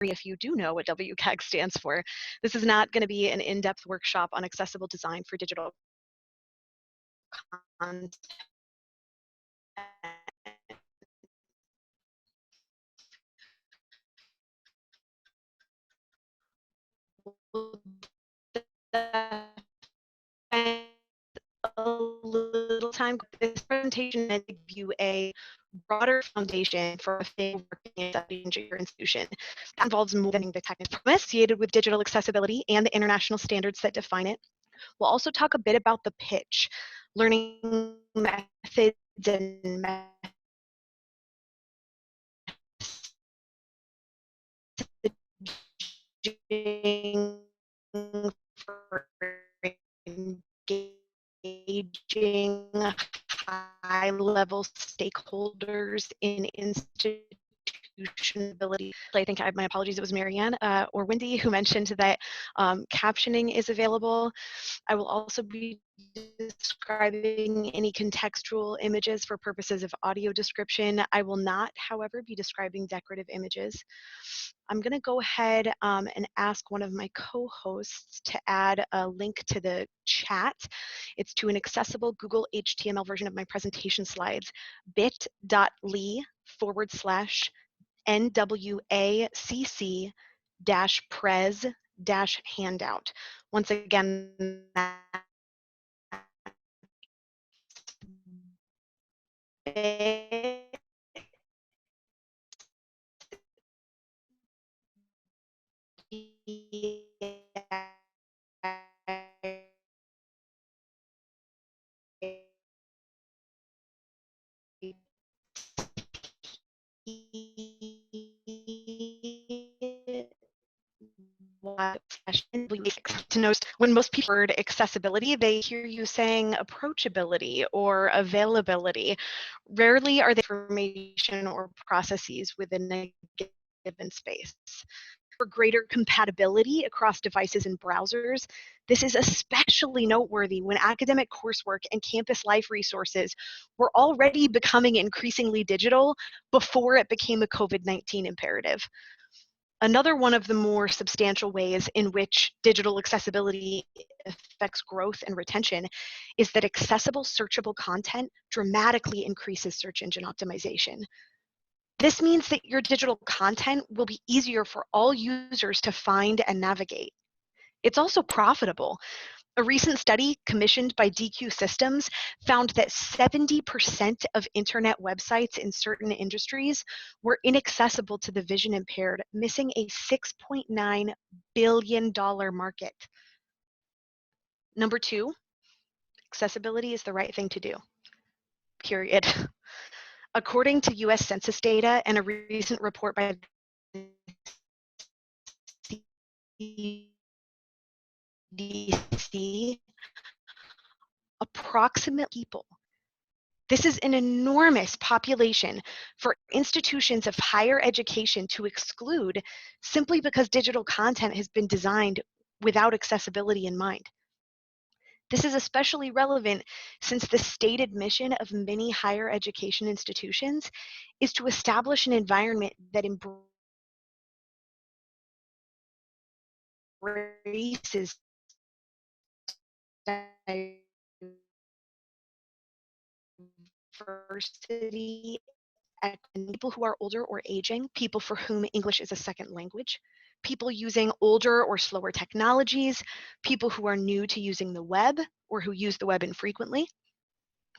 if you do know what WCAG stands for. This is not going to be an in-depth workshop on accessible design for digital content. A little time. This presentation meant to give you a broader foundation for a thing working in your institution. That involves more than the technical associated with digital accessibility and the international standards that define it. We'll also talk a bit about the pitch, learning methods and messaging for engaging high-level stakeholders in institution ability. I think my apologies, it was Marianne or Wendy who mentioned that captioning is available. I will also be describing any contextual images for purposes of audio description. I will not, however, be describing decorative images. I'm going to go ahead and ask one of my co-hosts to add a link to the chat. It's to an accessible Google HTML version of my presentation slides, bit.ly/NWACC-pres-handout. Once again, to know when most people heard accessibility, they hear you saying approachability or availability. Rarely are they information or processes within a given space. For greater compatibility across devices and browsers, this is especially noteworthy when academic coursework and campus life resources were already becoming increasingly digital before it became a COVID-19 imperative. Another one of the more substantial ways in which digital accessibility affects growth and retention is that accessible searchable content dramatically increases search engine optimization. This means that your digital content will be easier for all users to find and navigate. It's also profitable. A recent study commissioned by DQ Systems found that 70% of internet websites in certain industries were inaccessible to the vision impaired, missing a $6.9 billion market. Number 2, accessibility is the right thing to do, period. According to US Census data and a recent report by the CDC, approximate people. This is an enormous population for institutions of higher education to exclude simply because digital content has been designed without accessibility in mind. This is especially relevant since the stated mission of many higher education institutions is to establish an environment that embraces diversity, and people who are older or aging, people for whom English is a second language, people using older or slower technologies, people who are new to using the web or who use the web infrequently,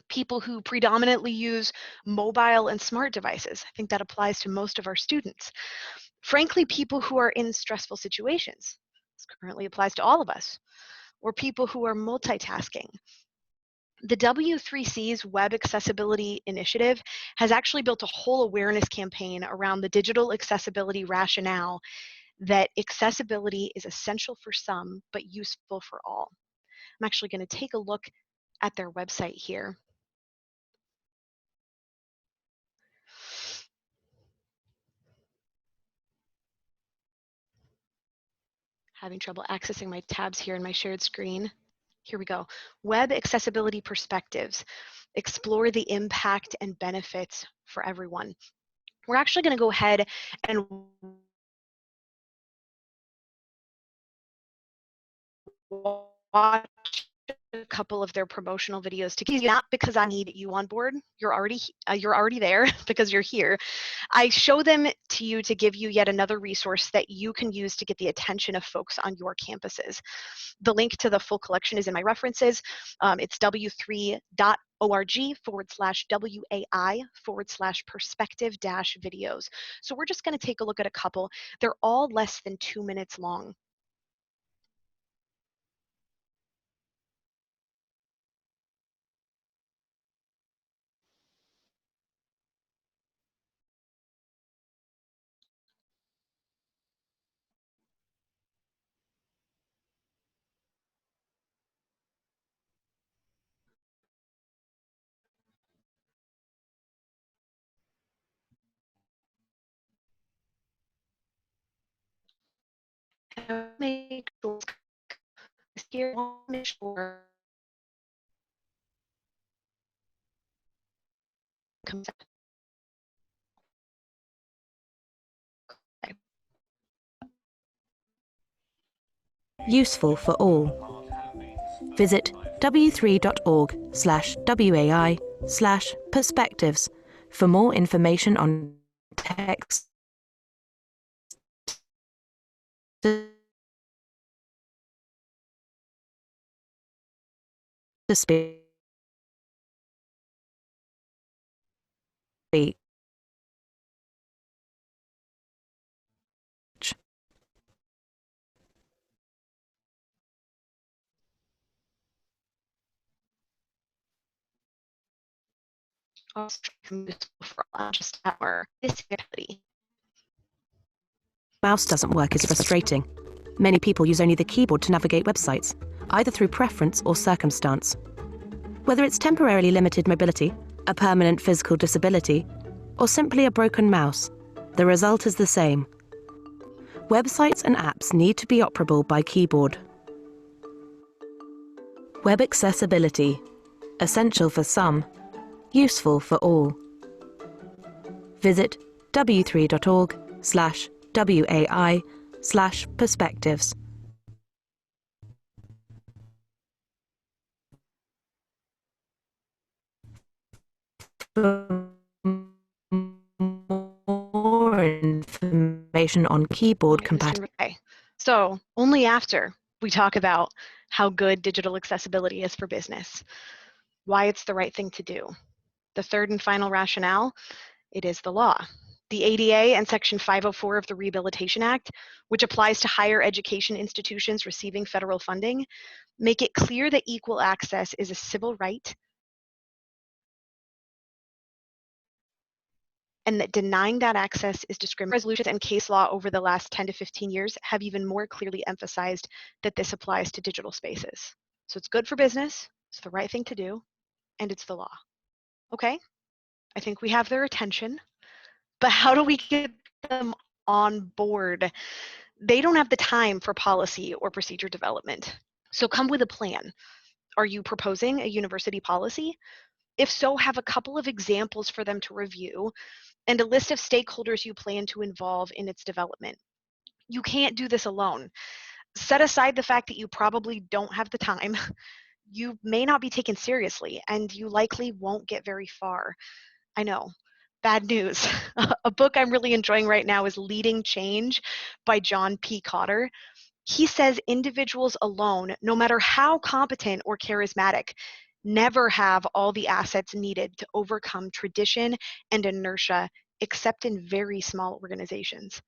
people who predominantly use mobile and smart devices. I think that applies to most of our students. Frankly, people who are in stressful situations. This currently applies to all of us. Or people who are multitasking. The W3C's Web Accessibility Initiative has actually built a whole awareness campaign around the digital accessibility rationale that accessibility is essential for some, but useful for all. I'm actually going to take a look at their website here. Having trouble accessing my tabs here in my shared screen. Here we go. Web accessibility perspectives. Explore the impact and benefits for everyone. We're actually going to go ahead and watch a couple of their promotional videos to give you, not because I need you on board. You're already there because you're here. I show them to you to give you yet another resource that you can use to get the attention of folks on your campuses. The link to the full collection is in my references. It's w3.org/WAI/perspective-videos. So we're just going to take a look at a couple. They're all less than 2 minutes long. Make sure here, make sure Useful for all. Visit w3.org/WAI/perspectives for more information on text to speech. for just our disability. Mouse doesn't work is frustrating. Many people use only the keyboard to navigate websites, either through preference or circumstance. Whether it's temporarily limited mobility, a permanent physical disability, or simply a broken mouse, the result is the same. Websites and apps need to be operable by keyboard. Web accessibility. Essential for some, useful for all. Visit w3.org/WAI/perspectives. For more information on keyboard compatibility. Okay. So only after we talk about how good digital accessibility is for business, why it's the right thing to do. The third and final rationale, it is the law. The ADA and Section 504 of the Rehabilitation Act, which applies to higher education institutions receiving federal funding, make it clear that equal access is a civil right and that denying that access is discriminatory. Resolutions and case law over the last 10 to 15 years have even more clearly emphasized that this applies to digital spaces. So it's good for business, it's the right thing to do, and it's the law. Okay, I think we have their attention, but how do we get them on board? They don't have the time for policy or procedure development. So come with a plan. Are you proposing a university policy? If so, have a couple of examples for them to review and a list of stakeholders you plan to involve in its development. You can't do this alone. Set aside the fact that you probably don't have the time. You may not be taken seriously, and you likely won't get very far. I know. Bad news. A book I'm really enjoying right now is Leading Change by John P. Cotter. He says individuals alone, no matter how competent or charismatic, never have all the assets needed to overcome tradition and inertia, except in very small organizations.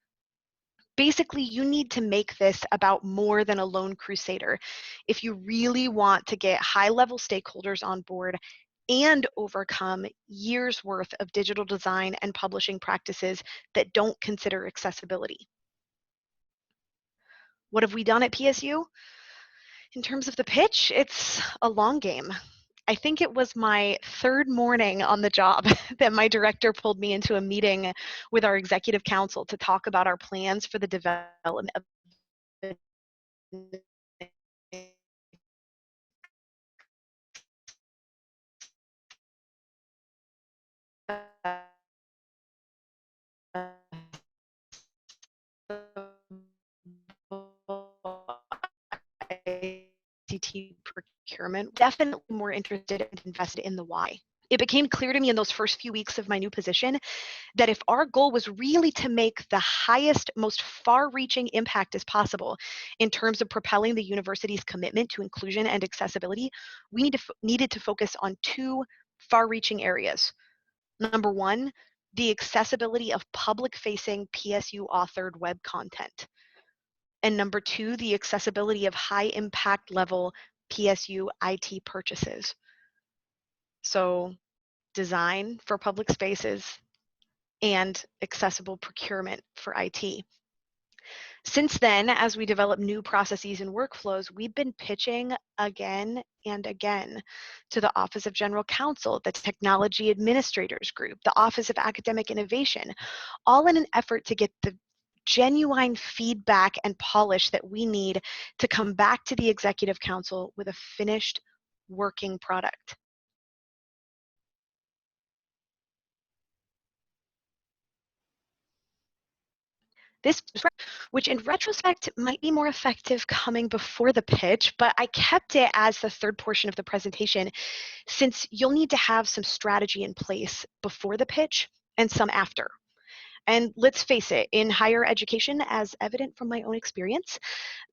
Basically, you need to make this about more than a lone crusader if you really want to get high-level stakeholders on board and overcome years' worth of digital design and publishing practices that don't consider accessibility. What have we done at PSU? In terms of the pitch, it's a long game. I think it was my third morning on the job that my director pulled me into a meeting with our executive council to talk about our plans for the development of IT procurement, definitely more interested and invested in the why. It became clear to me in those first few weeks of my new position that if our goal was really to make the highest, most far-reaching impact as possible in terms of propelling the university's commitment to inclusion and accessibility, we needed to focus on two far-reaching areas. Number one, the accessibility of public-facing PSU-authored web content. And number two, the accessibility of high-impact level PSU IT purchases. So design for public spaces and accessible procurement for IT. Since then, as we develop new processes and workflows, we've been pitching again and again to the Office of General Counsel, the Technology Administrators Group, the Office of Academic Innovation, all in an effort to get the genuine feedback and polish that we need to come back to the Executive Council with a finished working product. This, which in retrospect might be more effective coming before the pitch, but I kept it as the third portion of the presentation since you'll need to have some strategy in place before the pitch and some after. And let's face it, in higher education, as evident from my own experience,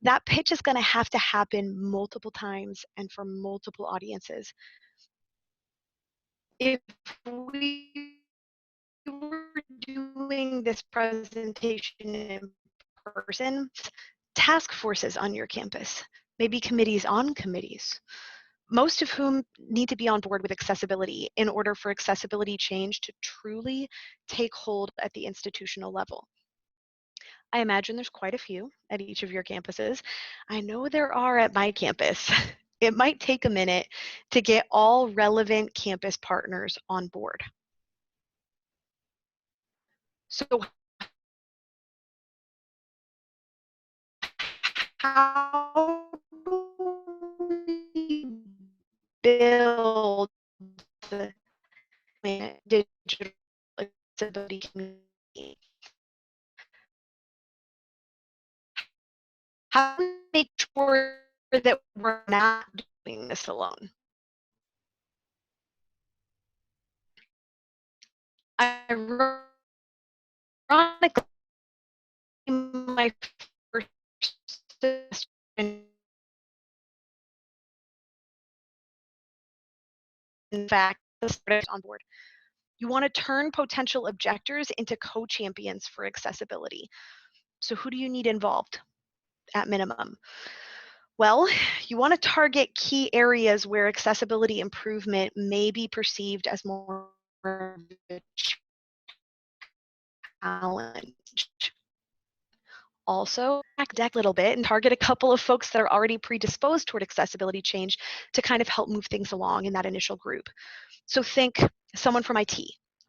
that pitch is going to have to happen multiple times and for multiple audiences. If we were doing this presentation in person, task forces on your campus, maybe committees on committees, most of whom need to be on board with accessibility in order for accessibility change to truly take hold at the institutional level. I imagine there's quite a few at each of your campuses. I know there are at my campus. It might take a minute to get all relevant campus partners on board. So how do we build the digital accessibility community? How do we make sure that we're not doing this alone? Ironically, my first suggestion, in fact, on board. You want to turn potential objectors into co-champions for accessibility. So who do you need involved at minimum? Well, you want to target key areas where accessibility improvement may be perceived as more of a challenge. Also, back deck a little bit and target a couple of folks that are already predisposed toward accessibility change to kind of help move things along in that initial group. So think someone from IT,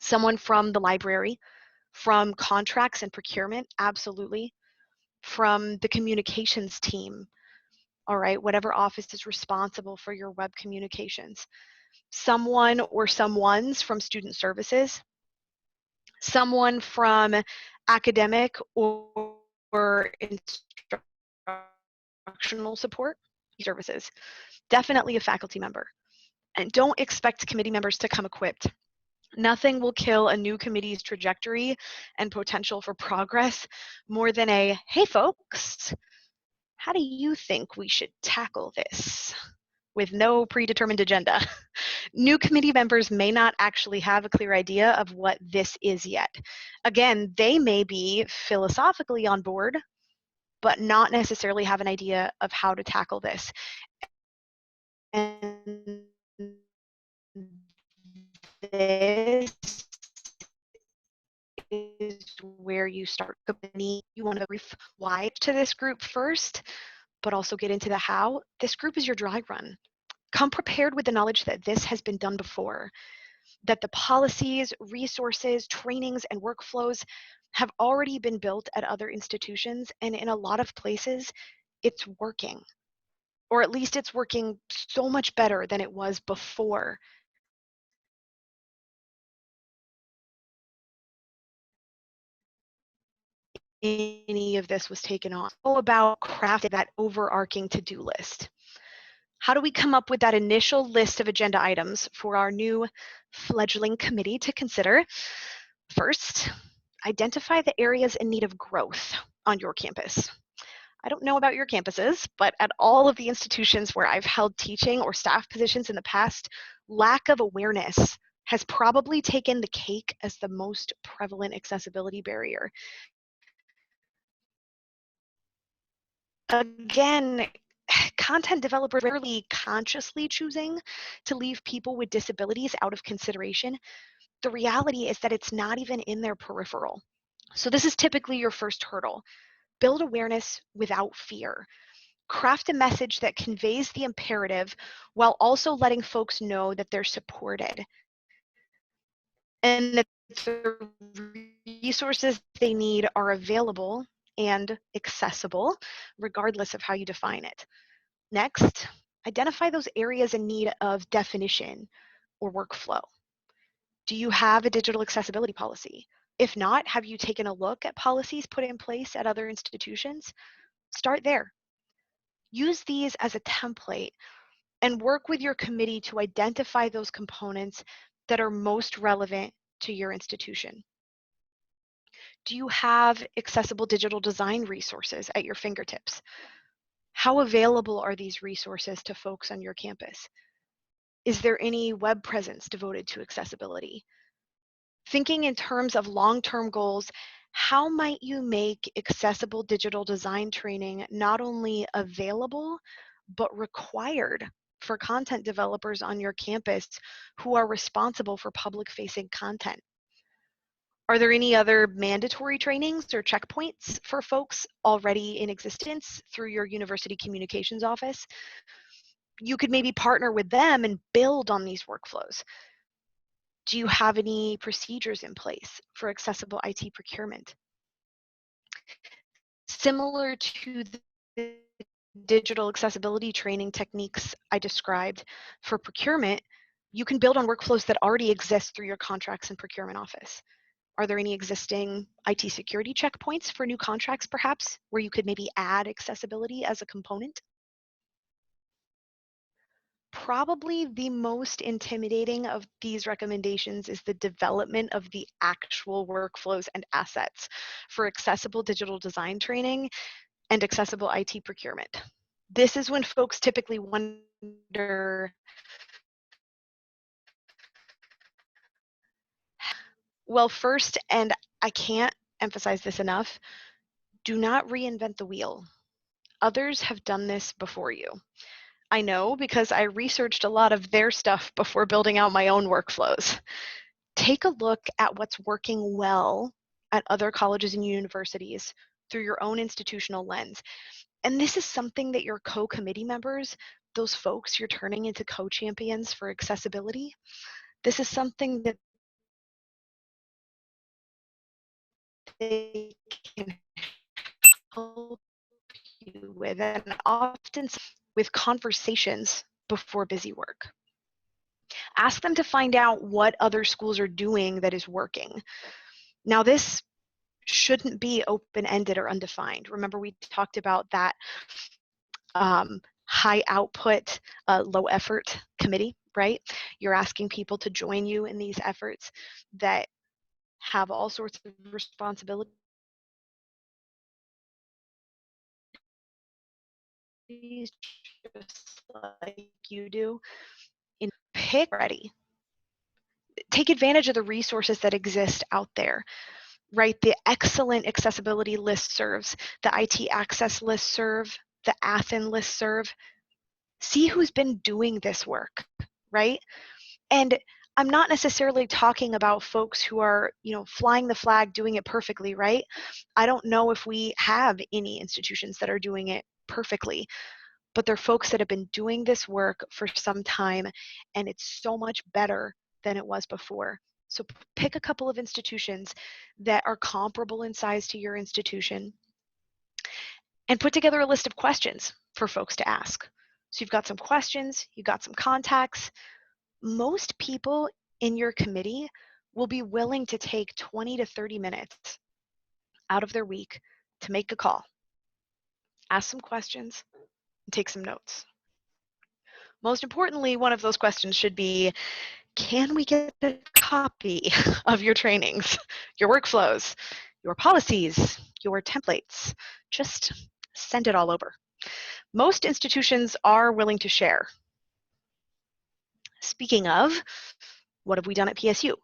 someone from the library, from contracts and procurement, absolutely, from the communications team, all right, whatever office is responsible for your web communications, someone or someones from student services, someone from academic or instructional support services, definitely a faculty member. And don't expect committee members to come equipped. Nothing will kill a new committee's trajectory and potential for progress more than a, hey folks, how do you think we should tackle this? With no predetermined agenda. New committee members may not actually have a clear idea of what this is yet. Again, they may be philosophically on board, but not necessarily have an idea of how to tackle this. And this is where you start. You want to brief why to this group first, but also get into the how. This group is your dry run. Come prepared with the knowledge that this has been done before, that the policies, resources, trainings, and workflows have already been built at other institutions, and in a lot of places, it's working. Or at least it's working so much better than it was before. Any of this was taken on. All about crafting that overarching to-do list. How do we come up with that initial list of agenda items for our new fledgling committee to consider? First, identify the areas in need of growth on your campus. I don't know about your campuses, but at all of the institutions where I've held teaching or staff positions in the past, lack of awareness has probably taken the cake as the most prevalent accessibility barrier. Again, content developers rarely consciously choosing to leave people with disabilities out of consideration. The reality is that it's not even in their peripheral. So this is typically your first hurdle. Build awareness without fear. Craft a message that conveys the imperative while also letting folks know that they're supported and that the resources they need are available and accessible, regardless of how you define it. Next, identify those areas in need of definition or workflow. Do you have a digital accessibility policy? If not, have you taken a look at policies put in place at other institutions? Start there. Use these as a template and work with your committee to identify those components that are most relevant to your institution. Do you have accessible digital design resources at your fingertips? How available are these resources to folks on your campus? Is there any web presence devoted to accessibility? Thinking in terms of long-term goals, how might you make accessible digital design training not only available, but required for content developers on your campus who are responsible for public-facing content? Are there any other mandatory trainings or checkpoints for folks already in existence through your university communications office? You could maybe partner with them and build on these workflows. Do you have any procedures in place for accessible IT procurement? Similar to the digital accessibility training techniques I described for procurement, you can build on workflows that already exist through your contracts and procurement office. Are there any existing IT security checkpoints for new contracts, perhaps, where you could maybe add accessibility as a component? Probably the most intimidating of these recommendations is the development of the actual workflows and assets for accessible digital design training and accessible IT procurement. This is when folks typically wonder, well, first, and I can't emphasize this enough, do not reinvent the wheel. Others have done this before you. I know because I researched a lot of their stuff before building out my own workflows. Take a look at what's working well at other colleges and universities through your own institutional lens. And this is something that your co-committee members, those folks you're turning into co-champions for accessibility, this is something that they can help you with, and often with conversations before busy work. Ask them to find out what other schools are doing that is working. Now, this shouldn't be open-ended or undefined. Remember, we talked about that high output, low effort committee, right? You're asking people to join you in these efforts that have all sorts of responsibilities, just like you do. In pick ready. Take advantage of the resources that exist out there, right? The excellent accessibility listservs, the IT access listserv, the Athen listserv. See who's been doing this work, right? And I'm not necessarily talking about folks who are, flying the flag, doing it perfectly, right? I don't know if we have any institutions that are doing it perfectly, but they're folks that have been doing this work for some time, and it's so much better than it was before. So pick a couple of institutions that are comparable in size to your institution and put together a list of questions for folks to ask. So you've got some questions, you've got some contacts. Most people in your committee will be willing to take 20 to 30 minutes out of their week to make a call, ask some questions, and take some notes. Most importantly, one of those questions should be, can we get a copy of your trainings, your workflows, your policies, your templates? Just send it all over. Most institutions are willing to share. Speaking of, what have we done at PSU?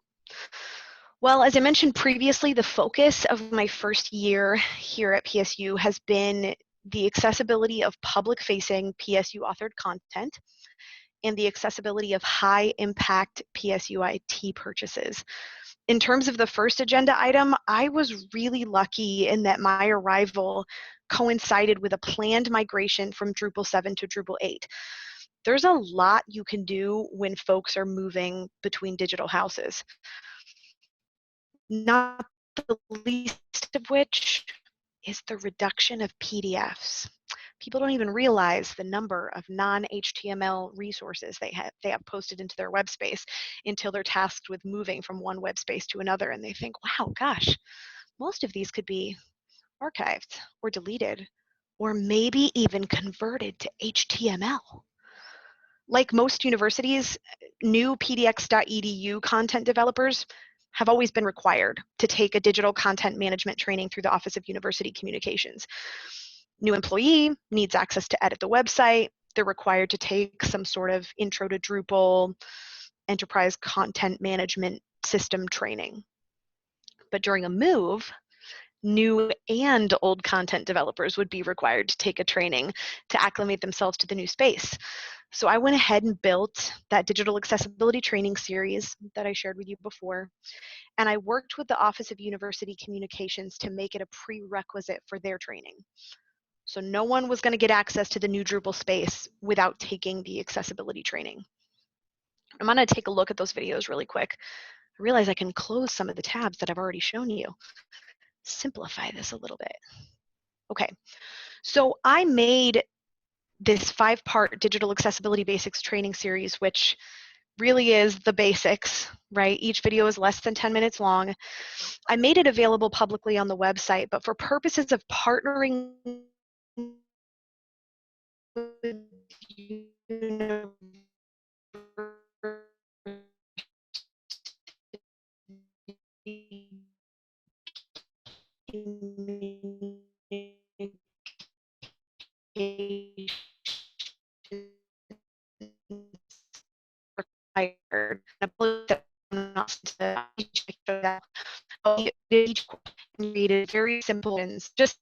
Well, as I mentioned previously, the focus of my first year here at PSU has been the accessibility of public-facing PSU-authored content and the accessibility of high-impact PSU IT purchases. In terms of the first agenda item, I was really lucky in that my arrival coincided with a planned migration from Drupal 7 to Drupal 8. There's a lot you can do when folks are moving between digital houses, not the least of which is the reduction of PDFs. People don't even realize the number of non-HTML resources they have posted into their web space until they're tasked with moving from one web space to another, and they think, wow, gosh, most of these could be archived or deleted or maybe even converted to HTML. Like most universities, new pdx.edu content developers have always been required to take a digital content management training through the Office of University Communications. New employee needs access to edit the website. They're required to take some sort of intro to Drupal, enterprise content management system training. But during a move, new and old content developers would be required to take a training to acclimate themselves to the new space. So I went ahead and built that digital accessibility training series that I shared with you before, and I worked with the Office of University Communications to make it a prerequisite for their training. So no one was going to get access to the new Drupal space without taking the accessibility training. I'm going to take a look at those videos really quick. I realize I can close some of the tabs that I've already shown you. Simplify this a little bit. Okay, so I made this 5-part digital accessibility basics training series, which really is the basics, right? Each video is less than 10 minutes long. I made it available publicly on the website, but for purposes of partnering with required. Each created very simple ones, just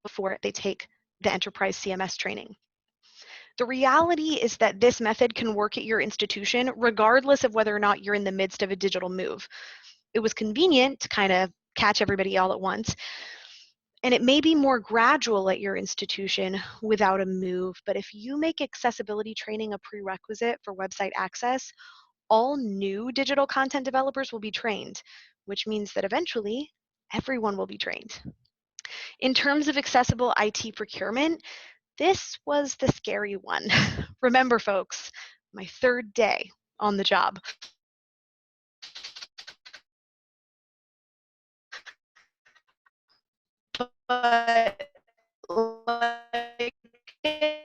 before they take the enterprise CMS training. The reality is that this method can work at your institution regardless of whether or not you're in the midst of a digital move. It was convenient to kind of catch everybody all at once, and it may be more gradual at your institution without a move, but if you make accessibility training a prerequisite for website access, all new digital content developers will be trained, which means that eventually everyone will be trained. In terms of accessible IT procurement, this was the scary one. Remember, folks, my 3rd day on the job. But like I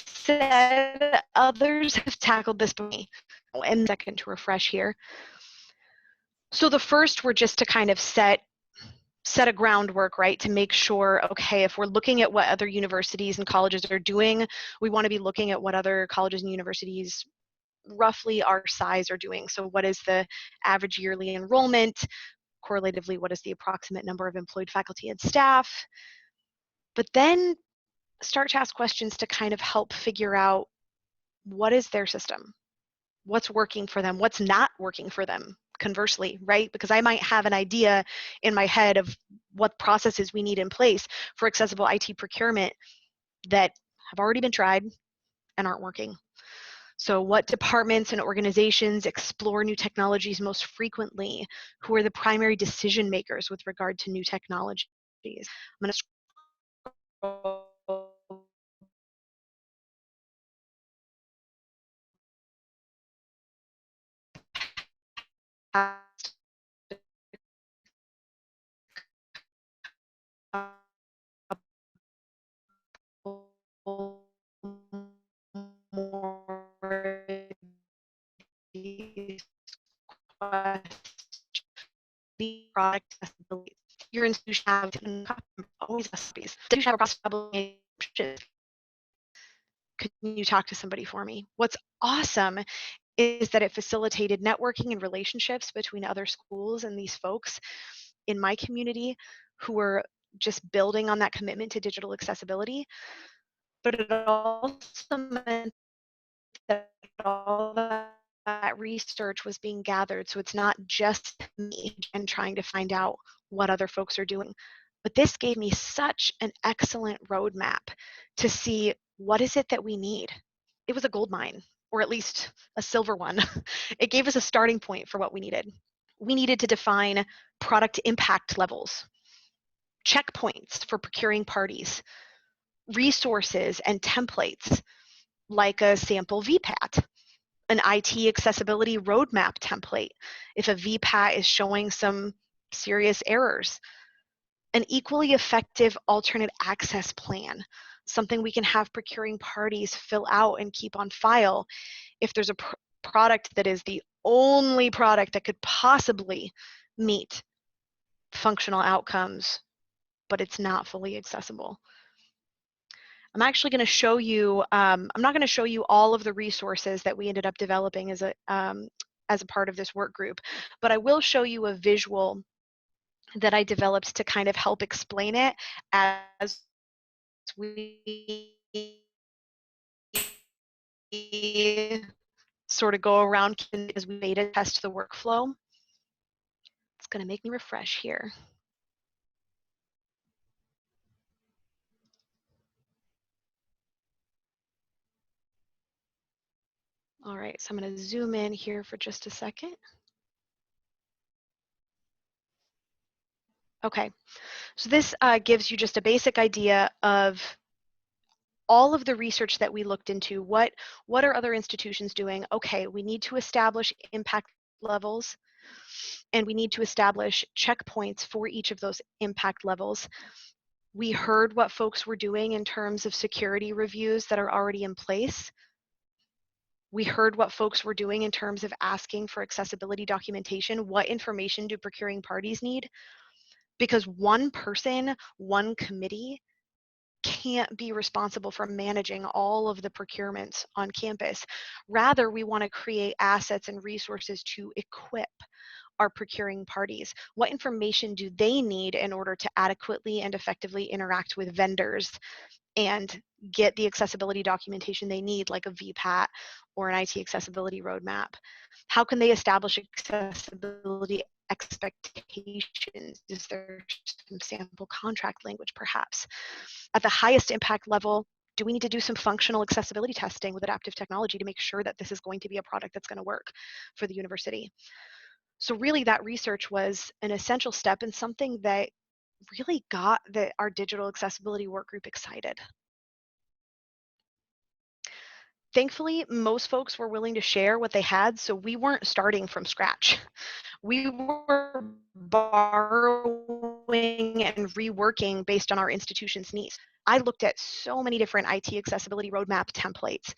said, others have tackled this before me. And second to refresh here. So the first were just to kind of set a groundwork, right, to make sure, okay, if we're looking at what other universities and colleges are doing, we want to be looking at what other colleges and universities roughly our size are doing. So what is the average yearly enrollment? Correlatively, what is the approximate number of employed faculty and staff? But then start to ask questions to kind of help figure out what is their system? What's working for them? What's not working for them? Conversely, right? Because I might have an idea in my head of what processes we need in place for accessible IT procurement that have already been tried and aren't working. So what departments and organizations explore new technologies most frequently? Who are the primary decision makers with regard to new technologies? I'm going to scroll past more the product accessibility. Your institution have always recipes. Do you have a process? Can you talk to somebody for me? What's awesome is that it facilitated networking and relationships between other schools and these folks in my community who were just building on that commitment to digital accessibility. But it also meant that all that research was being gathered. So it's not just me and trying to find out what other folks are doing. But this gave me such an excellent roadmap to see what is it that we need. It was a gold mine, or at least a silver one. It gave us a starting point for what we needed. We needed to define product impact levels, checkpoints for procuring parties, resources and templates like a sample VPAT, an IT accessibility roadmap template if a VPAT is showing some serious errors, an equally effective alternate access plan, something we can have procuring parties fill out and keep on file if there's a product that is the only product that could possibly meet functional outcomes, but it's not fully accessible. I'm actually going to show you, I'm not going to show you all of the resources that we ended up developing as a part of this work group, but I will show you a visual that I developed to kind of help explain it as we sort of go around as we beta test the workflow. It's going to make me refresh here. All right, so I'm going to zoom in here for just a second. Okay, so this gives you just a basic idea of all of the research that we looked into. What are other institutions doing? Okay, we need to establish impact levels, and we need to establish checkpoints for each of those impact levels. We heard what folks were doing in terms of security reviews that are already in place. We heard what folks were doing in terms of asking for accessibility documentation. What information do procuring parties need? Because one person, one committee can't be responsible for managing all of the procurements on campus. Rather, we want to create assets and resources to equip our procuring parties. What information do they need in order to adequately and effectively interact with vendors and get the accessibility documentation they need, like a VPAT or an IT accessibility roadmap? How can they establish accessibility expectations? Is there some sample contract language, perhaps? At the highest impact level, do we need to do some functional accessibility testing with adaptive technology to make sure that this is going to be a product that's going to work for the university? So really, that research was an essential step and something that really got our digital accessibility work group excited. Thankfully, most folks were willing to share what they had, so we weren't starting from scratch. We were borrowing and reworking based on our institution's needs. I looked at so many different IT accessibility roadmap templates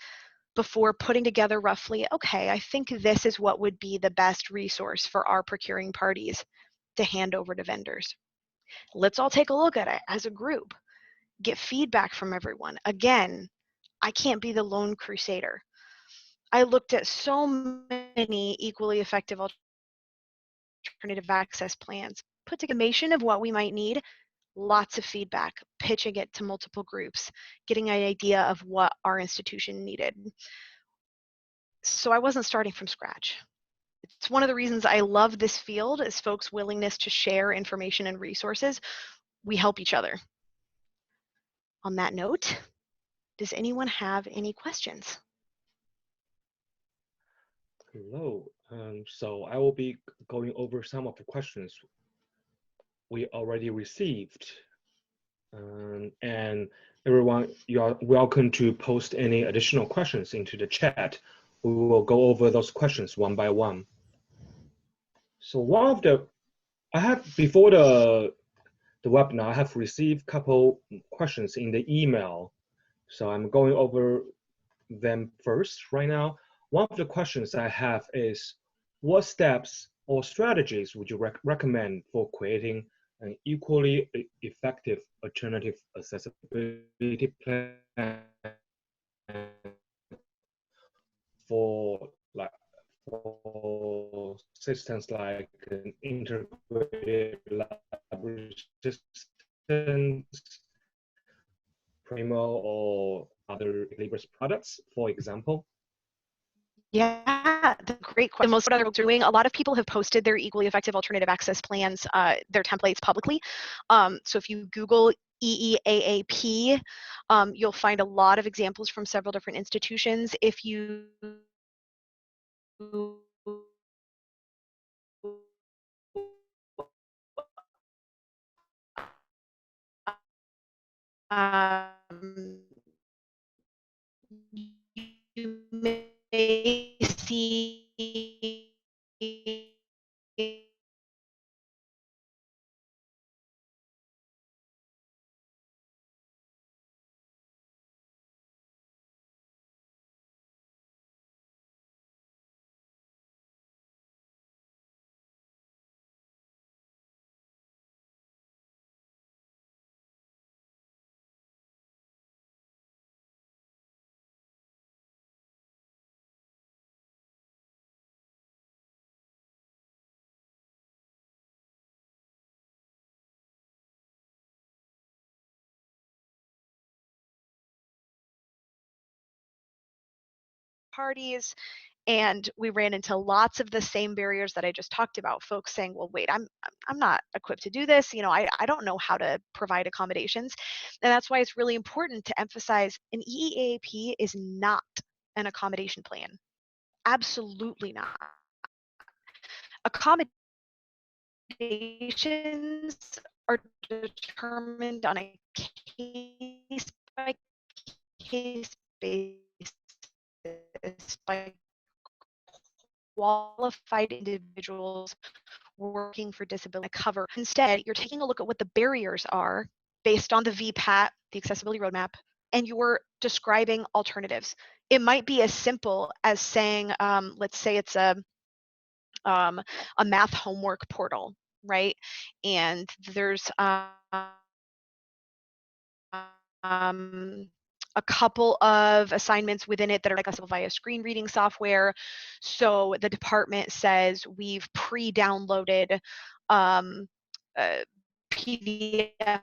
before putting together roughly, okay, I think this is what would be the best resource for our procuring parties to hand over to vendors. Let's all take a look at it as a group, get feedback from everyone. Again, I can't be the lone crusader. I looked at so many equally effective alternative access plans, put together a summation of what we might need, lots of feedback, pitching it to multiple groups, getting an idea of what our institution needed. So I wasn't starting from scratch. It's one of the reasons I love this field is folks' willingness to share information and resources. We help each other. On that note, does anyone have any questions? Hello. So I will be going over some of the questions we already received. And everyone, you are welcome to post any additional questions into the chat. We will go over those questions one by one. So before the webinar, I have received a couple questions in the email. So I'm going over them first right now. One of the questions I have is, what steps or strategies would you recommend for creating an equally effective alternative accessibility plan for systems like an integrated library systems, Primo, or other Libris products, for example? Yeah, that's a great question. Most of what they're doing, a lot of people have posted their equally effective alternative access plans, their templates publicly. So if you Google EEAAP, you'll find a lot of examples from several different institutions. If you you may see parties, and we ran into lots of the same barriers that I just talked about. Folks saying, well, wait, I'm not equipped to do this. I don't know how to provide accommodations. And that's why it's really important to emphasize an EEAP is not an accommodation plan. Absolutely not. Accommodations are determined on a case by case basis by qualified individuals working for disability cover. Instead, you're taking a look at what the barriers are based on the VPAT, the accessibility roadmap, and you're describing alternatives. It might be as simple as saying, let's say it's a math homework portal, right? And there's a couple of assignments within it that are accessible via screen reading software. So the department says we've pre-downloaded PDF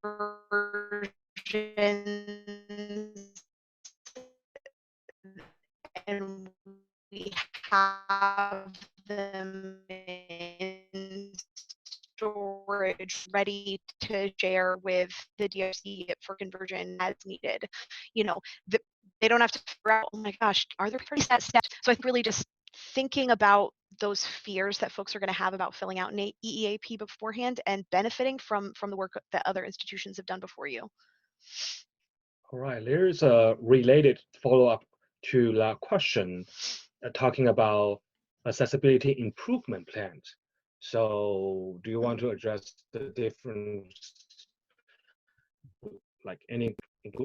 versions and we have them in storage ready to share with the DRC for conversion as needed. They don't have to figure out, oh my gosh, are there pretty set steps? So I think really just thinking about those fears that folks are going to have about filling out an EEAP beforehand and benefiting from the work that other institutions have done before you. All right, there's a related follow-up to that question, talking about accessibility improvement plans. So do you want to address the difference, like any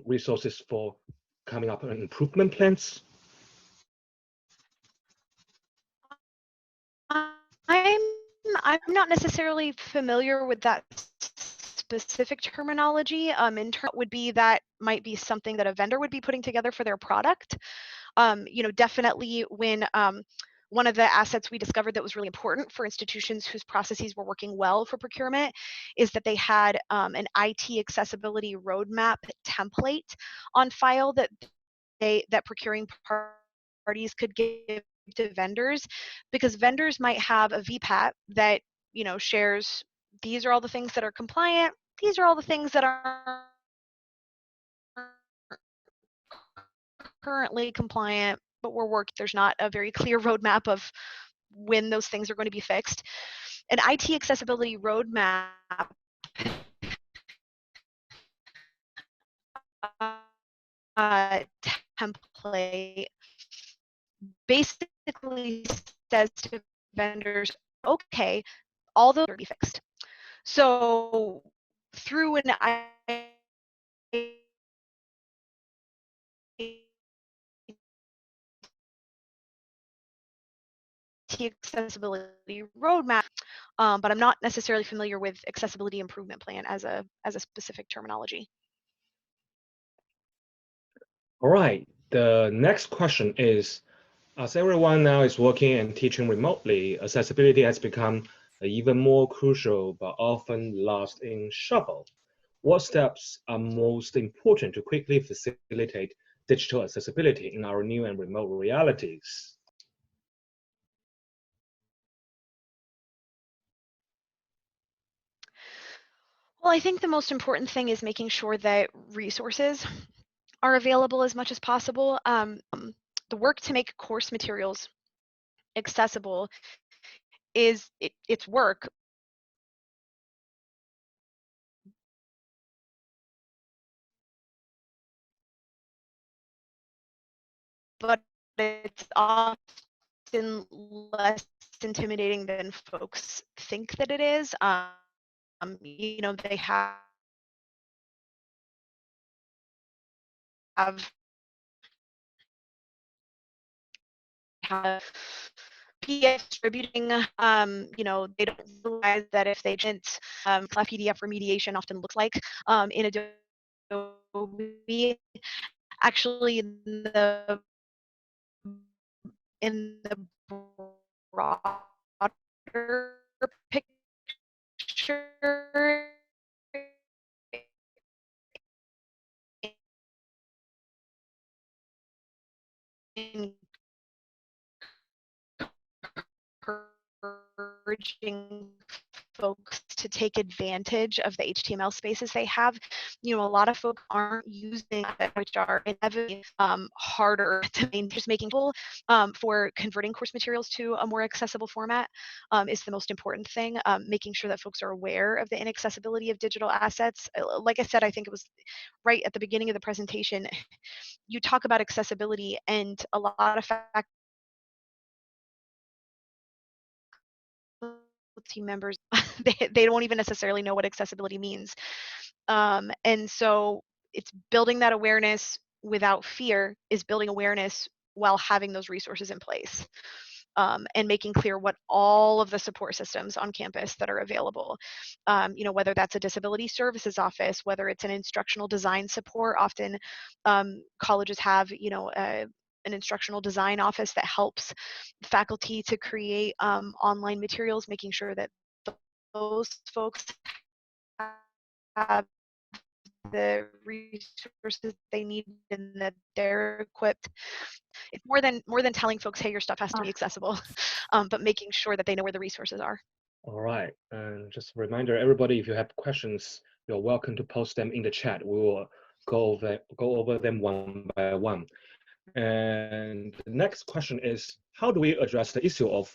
resources for coming up with improvement plans? I'm not necessarily familiar with that specific terminology. In turn, would be that might be something that a vendor would be putting together for their product. Definitely when one of the assets we discovered that was really important for institutions whose processes were working well for procurement is that they had an IT accessibility roadmap template on file that procuring parties could give to vendors, because vendors might have a VPAT that shares, these are all the things that are compliant, these are all the things that are currently compliant, but there's not a very clear roadmap of when those things are going to be fixed. An IT accessibility roadmap template basically says to vendors, okay, all those are to be fixed. So through an IT IT accessibility roadmap, but I'm not necessarily familiar with accessibility improvement plan as a specific terminology. All right, the next question is, as everyone now is working and teaching remotely, accessibility has become even more crucial but often lost in shuffle. What steps are most important to quickly facilitate digital accessibility in our new and remote realities? Well, I think the most important thing is making sure that resources are available as much as possible. The work to make course materials accessible it's work, but it's often less intimidating than folks think that it is. They have PDF distributing, they don't realize that if they didn't, PDF remediation often looks like in Adobe. Actually, in the broader picture, encouraging folks to take advantage of the HTML spaces they have. A lot of folks aren't using it, which are inevitably harder to maintain. Just making people for converting course materials to a more accessible format is the most important thing. Making sure that folks are aware of the inaccessibility of digital assets. Like I said, I think it was right at the beginning of the presentation, you talk about accessibility and a lot of team members they don't even necessarily know what accessibility means, and so it's building that awareness without fear is building awareness while having those resources in place, and making clear what all of the support systems on campus that are available, whether that's a disability services office, whether it's an instructional design support. Often colleges have an instructional design office that helps faculty to create online materials, making sure that those folks have the resources they need and that they're equipped. It's more than telling folks, hey, your stuff has to be accessible, but making sure that they know where the resources are. All right, and just a reminder, everybody, if you have questions, you're welcome to post them in the chat. We will go over them one by one. And the next question is, how do we address the issue of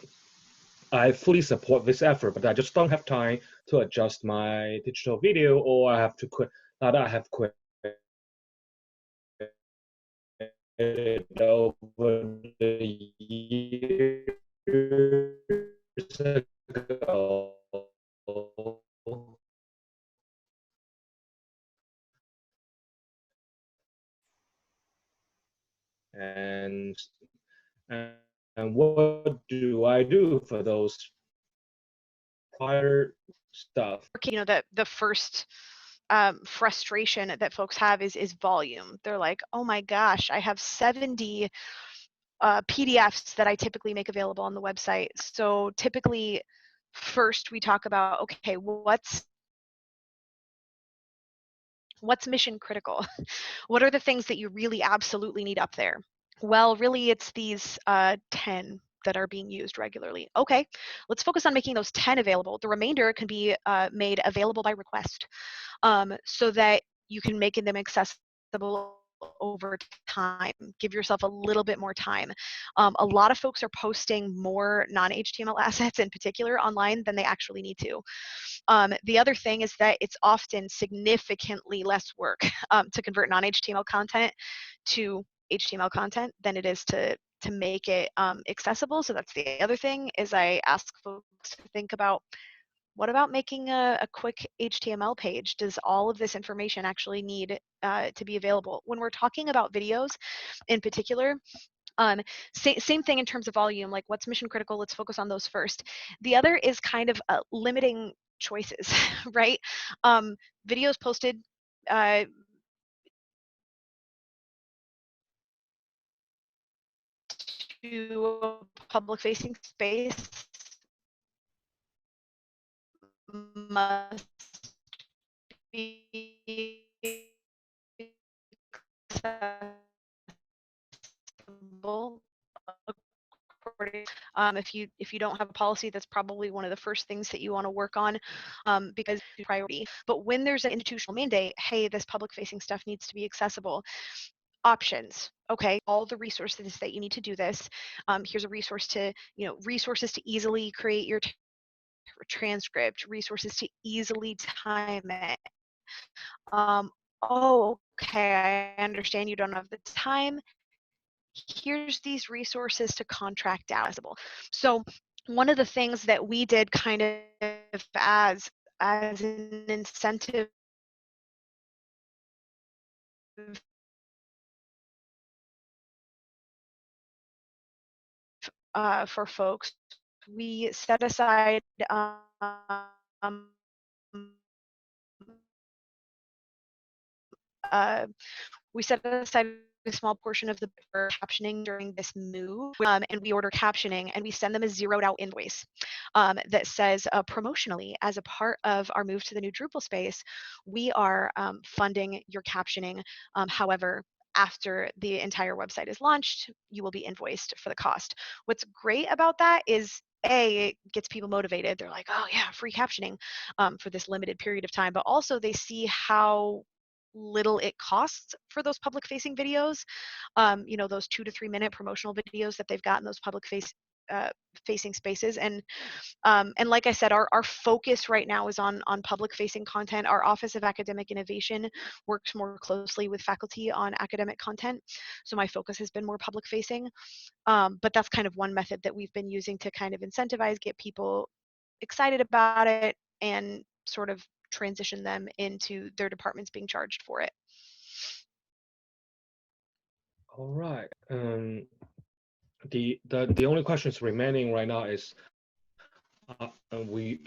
I fully support this effort, but I just don't have time to adjust my digital video, or I have to quit. Now that I have quit it over the years ago. And and what do I do for those prior stuff? That the first frustration that folks have is volume. They're like, oh my gosh, I have 70 PDFs that I typically make available on the website. So typically, first we talk about, okay, what's mission critical? What are the things that you really absolutely need up there? Well, really, it's these 10 that are being used regularly. Okay, let's focus on making those 10 available. The remainder can be made available by request, so that you can make them accessible over time. Give yourself a little bit more time. A lot of folks are posting more non-HTML assets in particular online than they actually need to. The other thing is that it's often significantly less work to convert non-HTML content to HTML content than it is to make it accessible. So that's the other thing, is I ask folks to think about, what about making a quick HTML page? Does all of this information actually need to be available? When we're talking about videos in particular, Same thing in terms of volume, like what's mission critical, let's focus on those first. The other is kind of limiting choices, right? Videos posted to a public-facing space must be accessible. If you don't have a policy, that's probably one of the first things that you want to work on, because it's a priority. But when there's an institutional mandate, hey, this public-facing stuff needs to be accessible. Options. Okay, all the resources that you need to do this. Here's a resource to, resources to easily create your transcript, resources to easily time it. Oh, okay, I understand you don't have the time. Here's these resources to contract out. So one of the things that we did kind of as an incentive for folks, we set aside we set aside a small portion of the captioning during this move, and we order captioning, and we send them a zeroed out invoice that says promotionally, as a part of our move to the new Drupal space, we are funding your captioning. However, after the entire website is launched, you will be invoiced for the cost. What's great about that is it gets people motivated. They're like, oh yeah, free captioning for this limited period of time, but also they see how little it costs for those public facing videos, those 2 to 3 minute promotional videos that they've got in those public facing spaces. And like I said, our focus right now is on public facing content. Our Office of Academic Innovation works more closely with faculty on academic content, so my focus has been more public facing, but that's kind of one method that we've been using to kind of incentivize, get people excited about it, and sort of transition them into their departments being charged for it. All right. The only questions remaining right now is we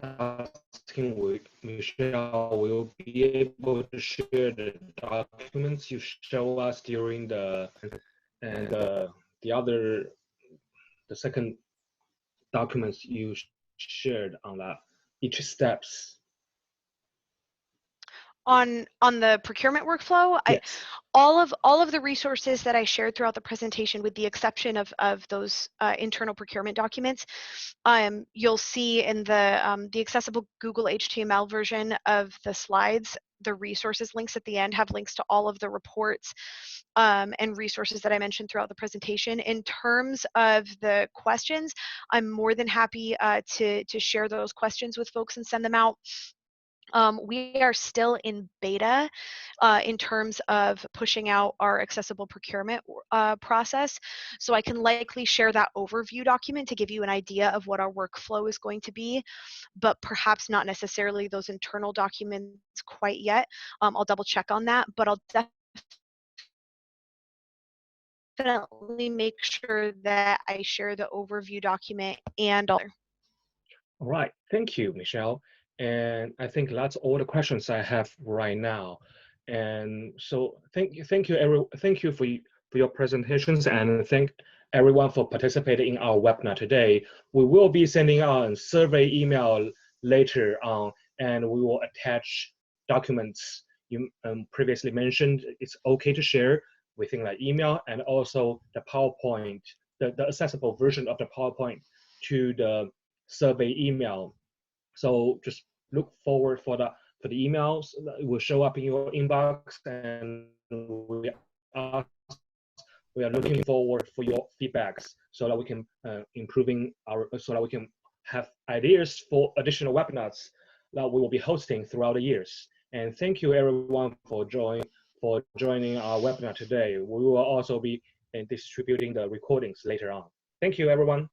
asking with Michelle, will be able to share the documents you show us during the second documents you shared on that each steps. On the procurement workflow, yes. all of the resources that I shared throughout the presentation, with the exception of those internal procurement documents, you'll see in the accessible Google HTML version of the slides, the resources links at the end have links to all of the reports and resources that I mentioned throughout the presentation. In terms of the questions, I'm more than happy to share those questions with folks and send them out. We are still in beta in terms of pushing out our accessible procurement process. So I can likely share that overview document to give you an idea of what our workflow is going to be, but perhaps not necessarily those internal documents quite yet. I'll double check on that, but I'll definitely make sure that I share the overview document and all. All right, thank you, Michelle. And I think that's all the questions I have right now. And so thank you for your presentations, and thank everyone for participating in our webinar today. We will be sending out a survey email later on, and we will attach documents you previously mentioned. It's okay to share within that email, and also the PowerPoint, the accessible version of the PowerPoint to the survey email. So just look forward for the emails that will show up in your inbox, and we are looking forward for your feedbacks so that we can so that we can have ideas for additional webinars that we will be hosting throughout the years. And thank you everyone for joining our webinar today. We will also be distributing the recordings later on. Thank you everyone.